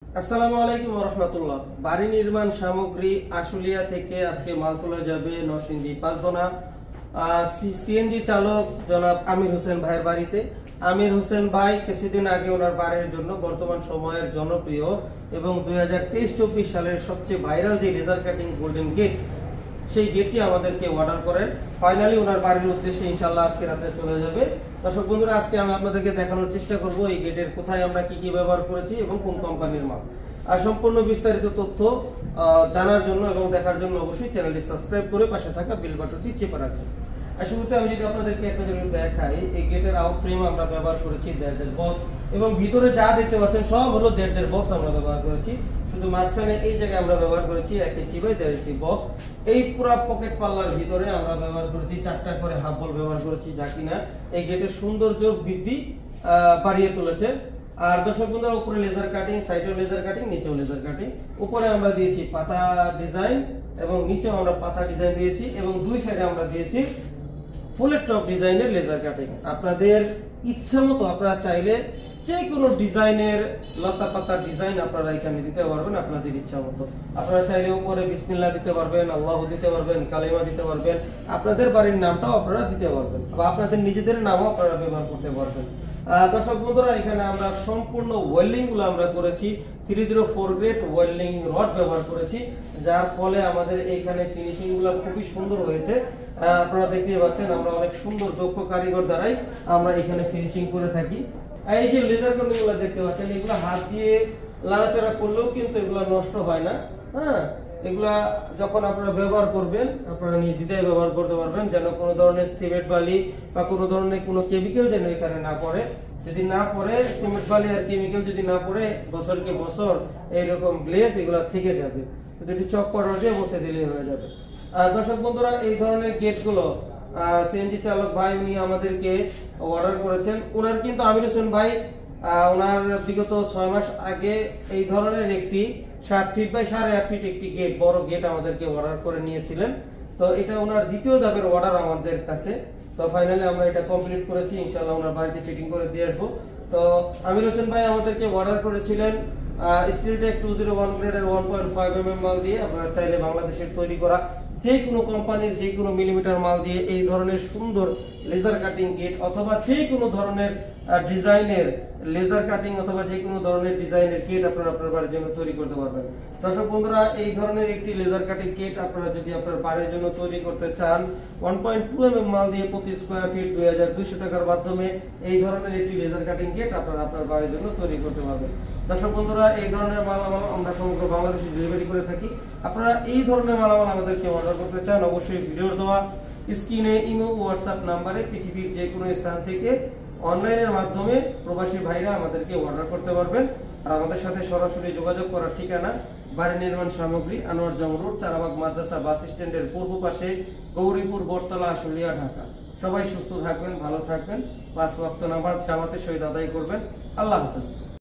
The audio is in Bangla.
আসসালামু আলাইকুম ওয়া রাহমাতুল্লাহ। বাড়ি নির্মাণ সামগ্রী আশুলিয়া থেকে আজকে মাল চলে যাবে নরসিংদী পাঁচদোনা। সিএনজি চালক জনাব আমির হোসেন ভাইয়ের বাড়িতে। আমির হোসেন ভাই কিছুদিন আগে ওনার বাড়ির জন্য বর্তমান সময়ের জনপ্রিয় এবং 2023-24 সালের সবচেয়ে ভাইরাল যে লেজার কাটিং গোল্ডেন গেট, সেই গেটটি আমাদেরকে অর্ডার করেন। ফাইনালি ওনার বাড়ির উদ্দেশ্যে ইনশাআল্লাহ আজকে রাতে চলে যাবে। দর্শক বন্ধুরা, আজকে আমি আপনাদেরকে দেখানোর চেষ্টা করব এই গেটের কোথায় আমরা কি কি ব্যবহার করেছি এবং কোন কোম্পানির মাল। আর সম্পূর্ণ বিস্তারিত তথ্য জানার জন্য এবং দেখার জন্য অবশ্যই চ্যানেলটি সাবস্ক্রাইব করে পাশে থাকা বেল বাটনটি চেপে রাখবেন। আর শুরুতে আমি যদি আপনাদেরকে একটা জিনিস দেখাই, এই গেটের আউট ফ্রেম আমরা ব্যবহার করেছি 1.5 বক্স এবং ভিতরে যা দেখতে পাচ্ছেন সব হলো 1.5 বক্স আমরা ব্যবহার করেছি। শুধু মাঝখানে এই জায়গায় আমরা ব্যবহার করেছি 1 ইঞ্চি বাই 1.5 ইঞ্চি বক্স। এই পুরো পকেট পাল্লার ভিতরে আমরা ব্যবহার করেছি 4টা করে হাফ বল ব্যবহার করেছি, যা কিনা এই গেটের সৌন্দর্য বৃদ্ধি বাড়িয়ে তুলেছে। আর দর্শক বন্ধুরা, উপরে লেজার কাটিং, সাইডেও লেজার কাটিং, নিচেও লেজার কাটিং। উপরে আমরা দিয়েছি পাতা ডিজাইন এবং নিচেও আমরা পাতা ডিজাইন দিয়েছি এবং দুই সাইডে আমরা দিয়েছি ফুলের টপ ডিজাইনের লেজার কাটিং। আপনাদের ইচ্ছা মতো আপনারা চাইলে যে কোনো ডিজাইনের লতা পাতার ডিজাইন আপনারা এখানে দিতে পারবেন আপনাদের ইচ্ছা মতো। আপনারা চাইলে উপরে বিসমিল্লাহ দিতে পারবেন, আল্লাহ দিতে পারবেন, কালিমা দিতে পারবেন, আপনাদের বাড়ির নামটাও আপনারা দিতে পারবেন বা আপনাদের নিজেদের নামও আপনারা ব্যবহার করতে পারবেন। দর্শক বন্ধুরা, এখানে আমরা সম্পূর্ণ ওয়েল্ডিং গুলো আমরা করেছি 304 গ্রেড ওয়েল্ডিং রড ব্যবহার করেছি, যার ফলে আমাদের এইখানে ফিনিশিং গুলো খুবই সুন্দর হয়েছে। আপনারা দেখতে পাচ্ছেন আমরা অনেক সুন্দর দক্ষ কারিগর দ্বারাই আমরা এখানে ফিনিশিং করে থাকি। এই যে লেজার কাটিং গুলো দেখতে পাচ্ছেন, এগুলো হাত দিয়ে লাড়াচাড়া করলেও কিন্তু এগুলো নষ্ট হয় না। হ্যাঁ, এগুলা যখন আপনারা ব্যবহার করবেন আপনারা নির্দ্বিধায় ব্যবহার করতে পারবেন, যেন কোনো ধরনের সিমেন্ট বালি বা কোনো ধরনের কোনো কেমিক্যাল যেন এখানে না পড়ে। যদি না পড়ে সিমেন্ট বালি আর কেমিক্যাল যদি না পড়ে, বছরকে বছর এইরকম গ্লেজ এগুলা থেকে যাবে। দুটি চক্কর দিয়ে বসে দিলেই হয়ে যাবে। দর্শক বন্ধুরা, এই ধরনের গেটগুলো সিএনজি চালক ভাই উনি আমাদেরকে অর্ডার করেছেন। ওনার কিন্তু আমির হোসেন ভাই ওনার বিগত 6 মাস আগে এই ধরনের একটি 7 ফিট বাই 8.5 ফিট একটি গেট, বড় গেট আমাদেরকে অর্ডার করে নিয়েছিলেন। তো এটা ওনার দ্বিতীয় ধাপের অর্ডার আমাদের কাছে। তো ফাইনালি আমরা এটা কমপ্লিট করেছি, ইনশাআল্লাহ ওনার বাড়িতে ফিটিং করে দিয়ে আসবো। তো আমির হোসেন ভাই আমাদেরকে অর্ডার করেছিলেন স্টিলটেক 201 গ্রেডের 1.5 mm মাল দিয়ে। আপনারা চাইলে বাংলাদেশের তৈরি করা যে কোনো কোম্পানির যে কোনো মিলিমিটার মাল দিয়ে এই ধরনের সুন্দর লেজার কাটিং গেট অথবা যে কোনো ধরনের ডিজাইনের লেজার কাটিং অথবা যে কোনো ধরনের ডিজাইনের গেট আপনারা আপনার বাড়ির জন্য তৈরি করতে পারবেন। দর্শক বন্ধুরা, এই ধরনের একটি লেজার কাটিং গেট আপনারা যদি আপনার বাড়ির জন্য তৈরি করতে চান, 1.2 mm মাল দিয়ে প্রতি স্কয়ার ফিট 2200 টাকার মাধ্যমে এই ধরনের একটি লেজার কাটিং গেট আপনারা আপনার বাড়ির জন্য তৈরি করতে পারবেন। দর্শক বন্ধুরা, এই ধরনের মালামাল আমরা সমগ্র বাংলাদেশে ডেলিভারি করে থাকি। আপনারা এই ধরনের মালামাল আমাদেরকে অর্ডার করতে চান, অবশ্যই ভিডিওর দেওয়া স্ক্রিনে ইমো হোয়াটসঅ্যাপ নাম্বারে পৃথিবীর যে কোনো স্থান থেকে অনলাইনের মাধ্যমে প্রবাসী ভাইরা আমাদেরকে অর্ডার করতে পারবেন। আর আমাদের সাথে সরাসরি যোগাযোগ করার ঠিকানা বাড়ি নির্মাণ সামগ্রী, আনোয়ার জং রোড, চারাবাগ মাদ্রাসা বাস স্ট্যান্ডের পূর্ব পাশে, গৌরীপুর, বটতলা, আশুলিয়া, ঢাকা। সবাই সুস্থ থাকবেন, ভালো থাকবেন, 5 ওয়াক্ত নামাজ জামাতের সহিত আদায় করবেন। আল্লাহ হাফেজ।